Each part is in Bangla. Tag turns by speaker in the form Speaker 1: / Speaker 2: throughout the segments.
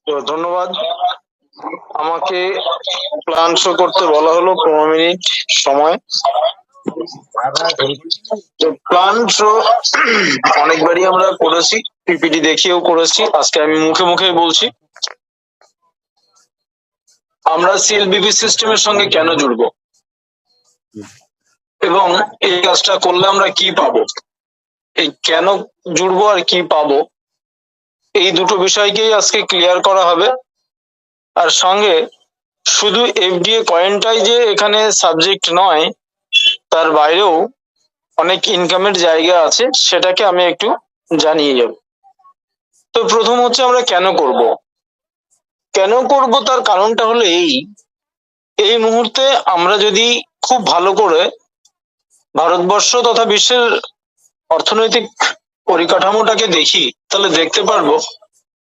Speaker 1: তো ধন্যবাদ। আমাকে প্ল্যান শো করতে বলা হলো 15 মিনিট সময়। তো প্ল্যান শো অনেকবারই আমরা করেছি, পিপিটি দেখিয়েও করেছি, আজকে আমি মুখে মুখে বলছি। আমরা সিএলবিপি সিস্টেমের সঙ্গে কেন জুড়বো এবং এই কাজটা করলে আমরা কি পাবো, এই কেন জুড়বো আর কি পাবো, এই দুটো বিষয়কেই আজকে ক্লিয়ার করা হবে। আর সঙ্গে শুধু এফডিএ কয়েনটাই যে এখানে সাবজেক্ট নয়, তার বাইরেও অনেক ইনকামের জায়গা আছে, সেটাকে আমি একটু জানিয়ে যাব। তো প্রথম হচ্ছে আমরা কেন করব, তার কারণটা হলো এই মুহূর্তে আমরা যদি খুব ভালো করে ভারতবর্ষ তথা বিশ্বের অর্থনৈতিক পরিকাঠামোটাকে দেখি, তাহলে দেখতে পারবো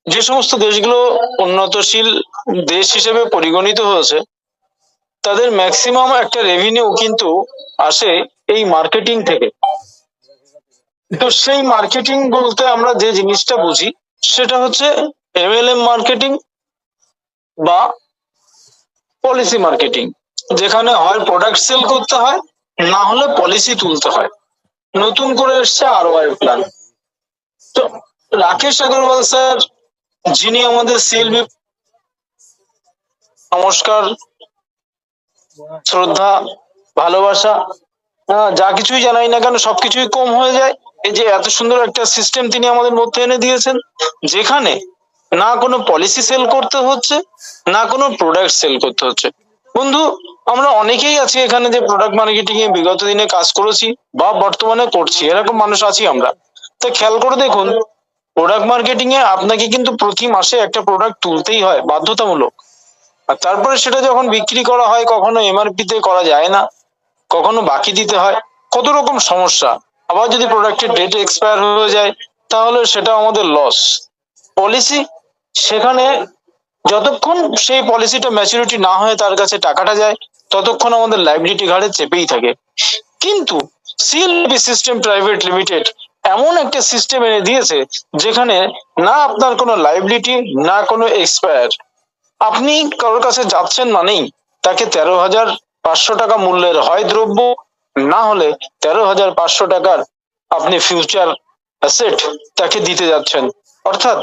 Speaker 1: যে সমস্ত দেশগুলো উন্নতশীল দেশ হিসেবে পরিগণিত হয়েছে, তাদের ম্যাক্সিমাম একটা রেভিনিউ কিন্তু আসে এই মার্কেটিং থেকে। তো সেই মার্কেটিং বলতে আমরা যে জিনিসটা বুঝি সেটা হচ্ছে এমএলএম মার্কেটিং বা পলিসি মার্কেটিং, যেখানে হয় প্রোডাক্ট সেল করতে হয়, না হলে পলিসি তুলতে হয়। নতুন করে এসছে আরওআই প্ল্যান। তো রাকেশ আগরওয়াল স্যার, যিনি আমাদের সিএলবি, নমস্কার, শ্রদ্ধা, ভালোবাসা, যা কিছুই জানাই না কেন সবকিছুই কম হয়ে যায়। এই যে এত সুন্দর একটা সিস্টেম তিনি আমাদের মধ্যে এনে দিয়েছেন, যেখানে না কোনো পলিসি সেল করতে হচ্ছে, না কোনো প্রোডাক্ট সেল করতে হচ্ছে। বন্ধু, আমরা অনেকেই আছি এখানে যে প্রোডাক্ট মার্কেটিং এ বিগত দিনে কাজ করেছি বা বর্তমানে করছি, এরকম মানুষ আছি আমরা। তো খেয়াল করে দেখুন, প্রোডাক্ট মার্কেটিং এ আপনাকে কিন্তু প্রতি মাসে একটা প্রোডাক্ট তুলতেই হয় বাধ্যতামূলক। আর তারপরে সেটা যখন বিক্রি করা হয়, কখনো এমআরপি তে করা যায় না, কখনো বাকি দিতে হয়, কত রকম সমস্যা। আবার যদি প্রোডাক্টের ডেট এক্সপায়ার হয়ে যায়, তাহলে সেটা আমাদের লস। পলিসি, সেখানে যতক্ষণ সেই পলিসিটা ম্যাচুরিটি না হয়ে তার কাছে টাকাটা যায়, ততক্ষণ আমাদের লাইবিলিটি ঘাড়ে চেপেই থাকে। কিন্তু সিএলবি সিস্টেম প্রাইভেট লিমিটেড এমন একটা সিস্টেম এনে দিয়েছে, যেখানে না আপনার কোনো লাইবিলিটি, না কোনো এক্সপায়ার। আপনি কারোর কাছে যাচ্ছেন মানেই তাকে 13,500 টাকা মূল্যের হয় দ্রব্য, না হলে 13,500 টাকার আপনি ফিউচার অ্যাসেট তাকে দিতে যাচ্ছেন। অর্থাৎ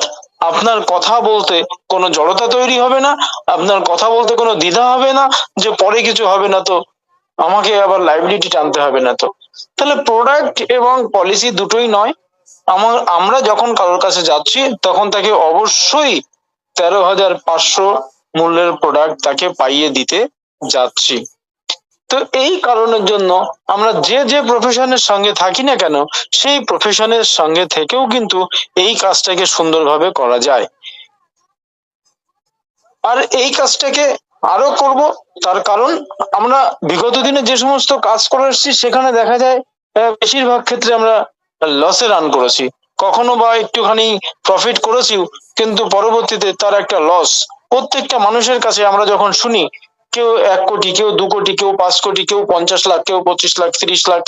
Speaker 1: আপনার কথা বলতে কোনো জড়তা তৈরি হবে না, আপনার কথা বলতে কোনো দ্বিধা হবে না যে পরে কিছু হবে না তো, আমাকে আবার লাইবিলিটি টানতে হবে না তো। তাহলে প্রোডাক্ট এবং পলিসি দুটোই নয়, আমরা যখন কারোর কাছে যাচ্ছি তখন তাকে অবশ্যই 13,500 মূল্যের প্রোডাক্ট তাকে পাইয়ে দিতে যাচ্ছি। তো এই কারণের জন্য আমরা যে যে প্রফেশনের সঙ্গে থাকি না কেন, সেই প্রফেশনের সঙ্গে থেকেও কিন্তু এই কাজটাকে সুন্দরভাবে করা যায়। আর এই কাজটাকে আরো করব, তার কারণ আমরা বিগত দিনে যে সমস্ত কাজ করে এসেছি, সেখানে দেখা যায় বেশিরভাগ ক্ষেত্রে আমরা লসে রান করেছি। কখনো বা একটুখানি প্রফিট করেছি, কিন্তু পরবর্তীতে তার একটা লস। প্রত্যেকটা মানুষের কাছে আমরা যখন শুনি, কেউ 1 কোটি, কেউ 2 কোটি, কেউ 5 কোটি, কেউ 50 লাখ, কেউ 25 লাখ, 30 লাখ,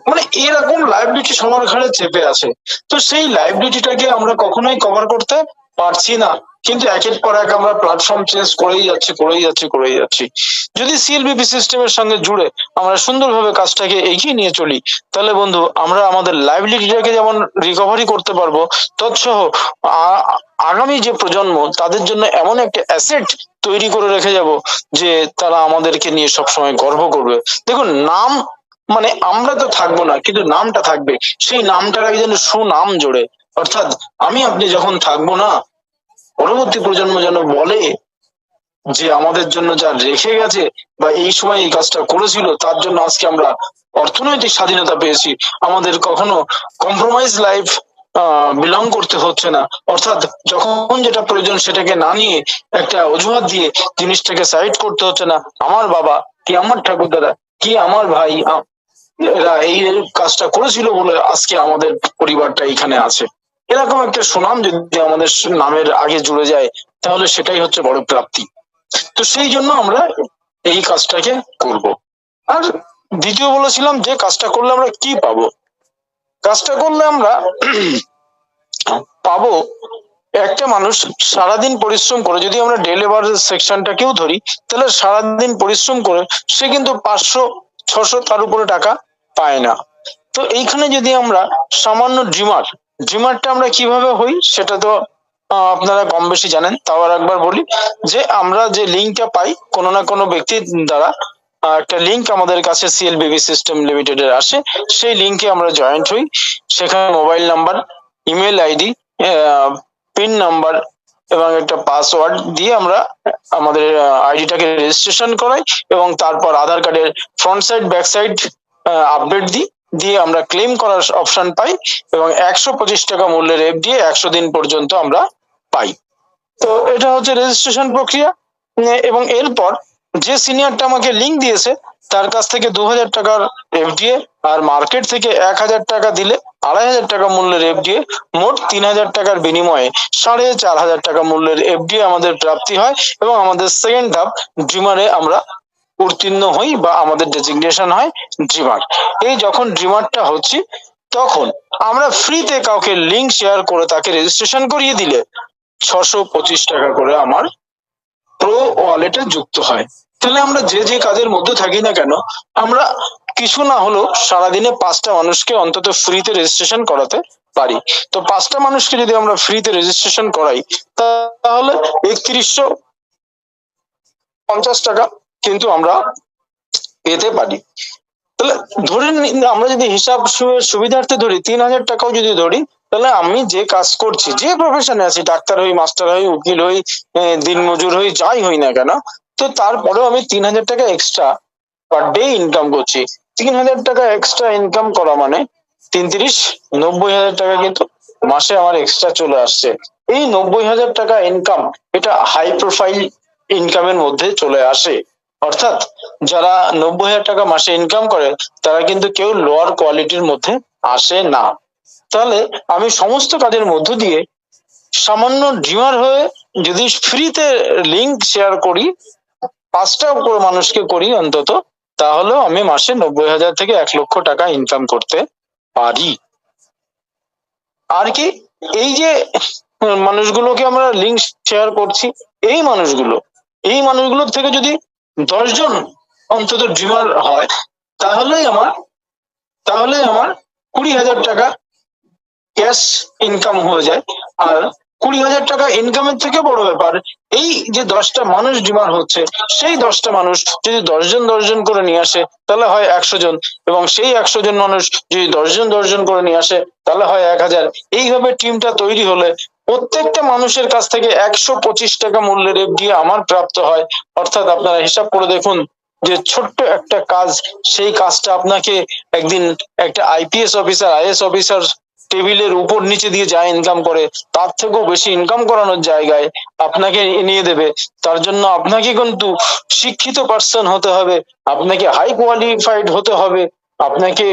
Speaker 1: মানে এরকম লাইবিলিটি সবার ঘাড়ে চেপে আছে। তো সেই লাইবিলিটিটাকে আমরা কখনোই কভার করতে পারছি না, কিন্তু একের পর এক আমরা প্ল্যাটফর্ম চেঞ্জ করেই যাচ্ছি। যদি সিএলবিপি সিস্টেমের সঙ্গে জুড়ে আমরা সুন্দরভাবে কাজটাকে এগিয়ে নিয়ে চলি, তাহলে বন্ধু আমরা আমাদের লাইবিলিটিটাকে যেমন রিকভারি করতে পারবো, তৎসহ আগামী যে প্রজন্ম, তাদের জন্য এমন একটা অ্যাসেট তৈরি করে রেখে যাব, যে তারা আমাদেরকে নিয়ে সবসময় গর্ব করবে। দেখুন, নাম মানে আমরা তো থাকবো না, কিন্তু নামটা থাকবে। সেই নামটার আগে যেন সুনাম জোড়ে, অর্থাৎ আমি আপনি যখন থাকবো না, পরবর্তী প্রজন্ম যেন বলে যে আমাদের জন্য যা রেখে গেছে বা এই সময় এই কাজটা করেছিল, তার জন্য আজকে আমরা অর্থনৈতিক স্বাধীনতা পেয়েছি। আমাদের কখনো কম্প্রোমাইজ লাইফ বিলং করতে হচ্ছে না, অর্থাৎ যখন যেটা প্রয়োজন সেটাকে না নিয়ে একটা অজুহাত দিয়ে জিনিসটাকে সাইড করতে হচ্ছে না। আমার বাবা কি, আমার ঠাকুরদাদা কি, আমার ভাই, এরা এই কাজটা করেছিল বলে আজকে আমাদের পরিবারটা এখানে আছে। এরকম একটা সুনাম যদি আমাদের নামের আগে জুড়ে যায়, তাহলে সেটাই হচ্ছে বড় প্রাপ্তি। তো সেই জন্য আমরা এই কাজটাকে করব। আর দ্বিতীয় বলেছিলাম যে কাজটা করলে আমরা কি পাবো। কাজটা করলে আমরা পাবো একটা মানুষ সারাদিন পরিশ্রম করে, যদি আমরা ডে লেবার সেকশনটাকেও ধরি, তাহলে সারাদিন পরিশ্রম করে সে কিন্তু 500-600 তার উপরে টাকা পায় না। তো এইখানে যদি আমরা সামান্য ড্রিমারটা আমরা কিভাবে হই সেটা তো আপনারা কম বেশি জানেন, তাও আর একবার বলি যে আমরা যে লিঙ্কটা পাই কোনো না কোনো ব্যক্তির দ্বারা, একটা লিঙ্ক আমাদের কাছে সিএলবিবি সিস্টেম লিমিটেড এর আসে, সেই লিঙ্কে আমরা জয়েন্ট হই। সেখানে mobile number, email ID, pin number এবং একটা পাসওয়ার্ড দিয়ে আমরা আমাদের আইডিটাকে রেজিস্ট্রেশন করাই, এবং তারপর আধার কার্ডের front side back side update দিই, দিয়ে আমরা ক্লেম করার অপশন পাই, এবং 125 টাকা মূল্যের এফডিএ 100 দিন পর্যন্ত আমরা পাই। তো এটা হচ্ছে রেজিস্ট্রেশন প্রক্রিয়া। এবং এরপর যে সিনিয়রটা আমাকে লিঙ্ক দিয়েছে তার কাছ থেকে 2000 টাকার এফডিএ, আর মার্কেট থেকে 1000 টাকা দিলে 2500 টাকা মূল্যের এফডিএ, মোট 3000 টাকার বিনিময়ে 4500 টাকা মূল্যের এফডিএ আমাদের প্রাপ্তি হয়, এবং আমাদের সেকেন্ড ধাপ ড্রিমারে আমরা উত্তীর্ণ হই বা আমাদের ডেজিগনেশন হয় ড্রিমার। এই যখন ড্রিমারটা হচ্ছি তখন আমরা ফ্রিতে কাউকে লিঙ্ক শেয়ার করে তাকে রেজিস্ট্রেশন করিয়ে দিলে 625 টাকা করে আমার প্রো ওয়ালেটে যুক্ত হয়। তাহলে আমরা যে যে কাজের মধ্যে থাকি না কেন, আমরা কিছু না হলেও সারাদিনে 5টা মানুষকে অন্তত ফ্রিতে রেজিস্ট্রেশন করাতে পারি। তো 5টা মানুষকে যদি আমরা ফ্রিতে রেজিস্ট্রেশন করাই, তাহলে 3150 টাকা কিন্তু আমরা পেতে পারি। তাহলে ধরে আমরা যদি হিসাব সুবিধার্থে ধরি 3000 টাকাও যদি ধরি, তাহলে আমি যে কাজ করছি, যে প্রফেশনে আছি, ডাক্তার হই, মাস্টার হই, উকিল হই, দিনমজুর হই, যাই হই না কেন, তো তারপরেও আমি 3000 টাকা এক্সট্রা পার ডে ইনকাম করছি। 3000 টাকা এক্সট্রা ইনকাম করা মানে 90,000 টাকা কিন্তু মাসে আমার এক্সট্রা চলে আসছে। এই 90,000 টাকা ইনকাম, এটা হাই প্রোফাইল ইনকামের মধ্যে চলে আসে। অর্থাৎ যারা 90,000 টাকা মাসে ইনকাম করে তারা কিন্তু কেউ লোয়ার কোয়ালিটির মধ্যে আসে না। তাহলে আমি সমস্ত কাজের মধ্য দিয়ে সামান্য ড্রিমার হয়ে যদি ফ্রিতে লিঙ্ক শেয়ার করি, 5টা করে মানুষকে করি অন্তত, তাহলেও আমি মাসে 90,000 থেকে 1,00,000 টাকা ইনকাম করতে পারি। আর কি, এই যে মানুষগুলোকে আমরা লিঙ্ক শেয়ার করছি, এই মানুষগুলোর থেকে যদি 10 জন অন্তত ড্রিমার হয়, তাহলেই আমার 20,000 টাকা ক্যাশ ইনকাম হয়ে যায়। আর 20,000 টাকা ইনকামের থেকে বড় ব্যাপার, এই যে 10টা মানুষ ডিমান্ড হচ্ছে, সেই 10টা মানুষ যদি 10 জন করে নিয়ে আসে তাহলে হয় 100 জন, এবং সেই 100 জন মানুষ যদি 10 জন করে নিয়ে আসে তাহলে হয় 1,000। এইভাবে টিমটা তৈরি হলে প্রত্যেকটা মানুষের কাছ থেকে 125 টাকা মূল্যের এফডিএ আমার প্রাপ্ত হয়। অর্থাৎ আপনারা হিসাব করে দেখুন যে ছোট্ট একটা কাজ, সেই কাজটা আপনাকে একদিন একটা আইপিএস অফিসার, আইএস অফিসার টেবিলের উপর নিচে দিয়ে যা ইনকাম করে তার থেকেও বেশি ইনকাম করানোর জায়গায় আপনাকে নিয়ে দেবে। তার জন্য আপনাকে কিন্তু শিক্ষিত পার্সন হতে হবে, আপনাকে হাই কোয়ালিফাইড হতে হবে, আপনাকে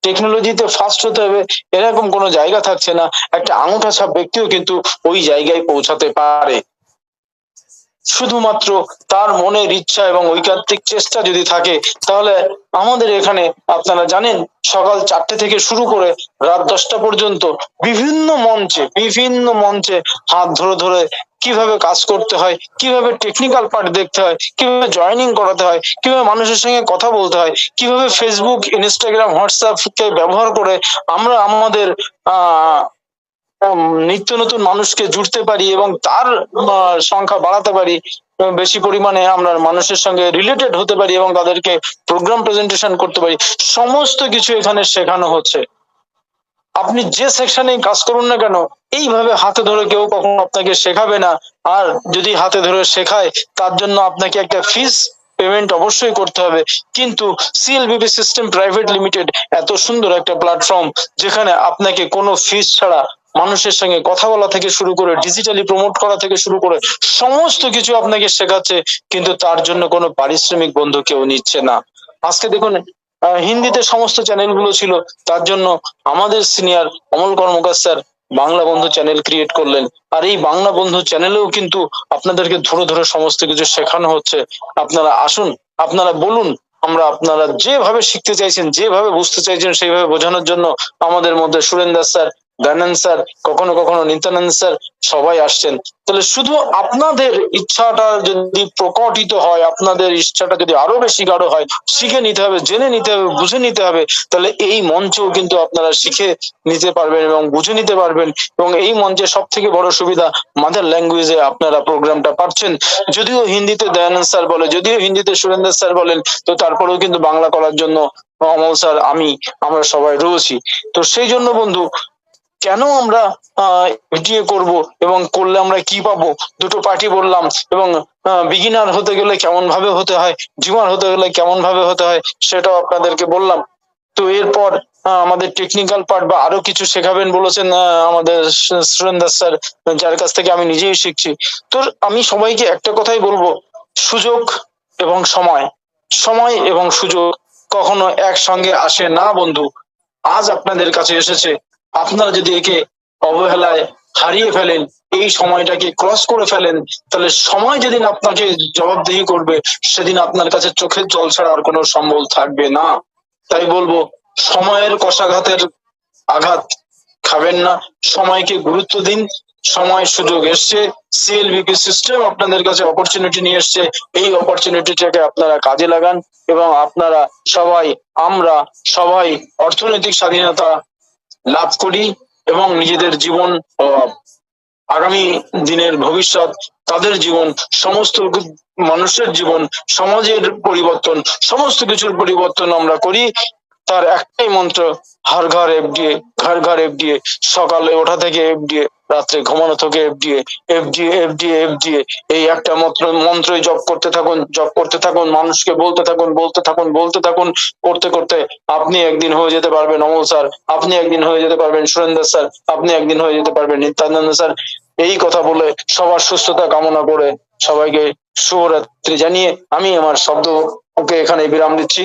Speaker 1: টেকনোলজিতে ফাস্ট হতে হবে, এরকম কোনো জায়গা থাকছে না। একটা আঙুঠা ছাপ ব্যক্তিও কিন্তু ওই জায়গায় পৌঁছাতে পারে, শুধুমাত্র তার মনের ইচ্ছা এবং ঐকান্তিক চেষ্টা যদি থাকে। তাহলে আমাদের এখানে আপনারা জানেন সকাল 4টে থেকে শুরু করে রাত 10টা পর্যন্ত বিভিন্ন মঞ্চে হাত ধরে ধরে কিভাবে কাজ করতে হয়, কিভাবে টেকনিক্যাল পার্ট দেখতে হয়, কিভাবে জয়েনিং করাতে হয়, কিভাবে মানুষের সঙ্গে কথা বলতে হয়, কিভাবে ফেসবুক, ইনস্টাগ্রাম, হোয়াটসঅ্যাপ কে ব্যবহার করে আমরা আমাদের নিত্য নতুন মানুষকে জুড়তে পারি এবং তার সংখ্যা বাড়াতে পারি, বেশি পরিমাণে আমরা মানুষের সঙ্গে রিলেটেড হতে পারি এবং তাদেরকে প্রোগ্রাম প্রেজেন্টেশন করতে পারি, সমস্ত কিছু এখানে শেখানো হচ্ছে। আপনি যে সেকশনে কাজ করুন না কেন, এইভাবে হাতে ধরে কেউ কখনো আপনাকে শেখাবে না। আর যদি হাতে ধরে শেখায় তার জন্য আপনাকে একটা ফিস পেমেন্ট অবশ্যই করতে হবে। কিন্তু সিএলবিবি সিস্টেম প্রাইভেট লিমিটেড এত সুন্দর একটা প্ল্যাটফর্ম, যেখানে আপনাকে কোনো ফিস ছাড়া মানুষের সঙ্গে কথা বলা থেকে শুরু করে ডিজিটালি প্রমোট করা থেকে শুরু করে সমস্ত কিছু আপনাকে শেখাচ্ছে, কিন্তু তার জন্য কোনো পারিশ্রমিক বন্ধু কেউ নিচ্ছে না। আজকে দেখুন হিন্দিতে সমস্ত চ্যানেলগুলো ছিল, তার জন্য আমাদের সিনিয়র অমল কর্মকার স্যার বাংলা বন্ধু চ্যানেল ক্রিয়েট করলেন। আর এই বাংলা বন্ধু চ্যানেলেও কিন্তু আপনাদেরকে ধরে ধরে সমস্ত কিছু শেখানো হচ্ছে। আপনারা আসুন, আপনারা বলুন, আমরা আপনারা যেভাবে শিখতে চাইছেন, যেভাবে বুঝতে চাইছেন সেইভাবে বোঝানোর জন্য আমাদের মধ্যে সুরেন্দ্র স্যার দয়ানন্দ স্যার, কখনো কখনো নিত্যানন্দ স্যার, সবাই আসছেন। তাহলে শুধু আপনাদের ইচ্ছাটা যদি প্রকটিত হয়, আপনাদের ইচ্ছাটা যদি আরো বেশি গাঢ় হয়, শিখে নিতে হবে, জেনে নিতে হবে, বুঝে নিতে হবে, তাহলে এই মঞ্চও কিন্তু আপনারা শিখে নিতে পারবেন এবং বুঝে নিতে পারবেন। এবং এই মঞ্চে সব থেকে বড় সুবিধা, মাদার ল্যাঙ্গুয়েজে আপনারা প্রোগ্রামটা পাচ্ছেন। যদিও হিন্দিতে দয়ানন্দ স্যার বলে, যদিও হিন্দিতে সুরেন্দ্র স্যার বলেন, তো তারপরেও কিন্তু বাংলা করার জন্য অমল স্যার, আমরা সবাই রয়েছি। তো সেই জন্য বন্ধু, কেন আমরা এফডিএ করব এবং করলে আমরা কি পাবো, দুটো পার্টি বললাম। এবং বিগিনার হতে গেলে কেমন ভাবে হতে হয়, জিমার হতে গেলে কেমন ভাবে হতে হয়, সেটাও আপনাদেরকে বললাম। তো এরপর আমাদের টেকনিক্যাল পার্ট বা আরো কিছু শেখাবেন বলেছেন আমাদের সুরেন্দ্র স্যার, যার কাছ থেকে আমি নিজেই শিখছি। তো আমি সবাইকে একটা কথাই বলবো, সুযোগ এবং সময়, সময় এবং সুযোগ কখনো একসঙ্গে আসে না বন্ধু। আজ আপনাদের কাছে এসেছে, আপনারা যদি একে অবহেলায় হারিয়ে ফেলেন, এই সময়টাকে ক্রস করে ফেলেন, তাহলে সময় যেদিন আপনাকে জবাবদিহি করবে, সেদিন আপনার কাছে চোখের জল ছাড়া আর কোনো সম্বল থাকবে না। তাই বলবো, সময়ের কষাঘাতের আঘাত খাবেন না, সময়কে গুরুত্ব দিন। সময় সুযোগ এসছে, সিএলভিপি সিস্টেম আপনাদের কাছে অপরচুনিটি নিয়ে এসছে, এই অপরচুনিটিটাকে আপনারা কাজে লাগান এবং আপনারা সবাই, আমরা সবাই অর্থনৈতিক স্বাধীনতা লাভ করি এবং নিজেদের জীবন, আগামী দিনের ভবিষ্যৎ, তাদের জীবন, সমস্ত মানুষের জীবন, সমাজের পরিবর্তন, সমস্ত কিছুর পরিবর্তন আমরা করি। তার একটাই মন্ত্র, হর ঘর এফডিএ, ঘর ঘর এফডিএ। সকালে ওঠা থেকে এফডিএ, রাত্রে ঘুমানো থেকে এফডিএ, এফডিএ এফডিএ এফডিএ। এই একটা মন্ত্রই জপ করতে থাকুন, জপ করতে থাকুন, মানুষকে বলতে থাকুন, বলতে থাকুন, বলতে থাকুন। করতে করতে আপনি একদিন হয়ে যেতে পারবেন অমল স্যার, আপনি একদিন হয়ে যেতে পারবেন সুরেন্দ্র স্যার, আপনি একদিন হয়ে যেতে পারবেন নিত্যানন্দ স্যার। এই কথা বলে, সবার সুস্থতা কামনা করে, সবাইকে শুভরাত্রি জানিয়ে আমি আমার শব্দকে এখানে বিরাম দিচ্ছি।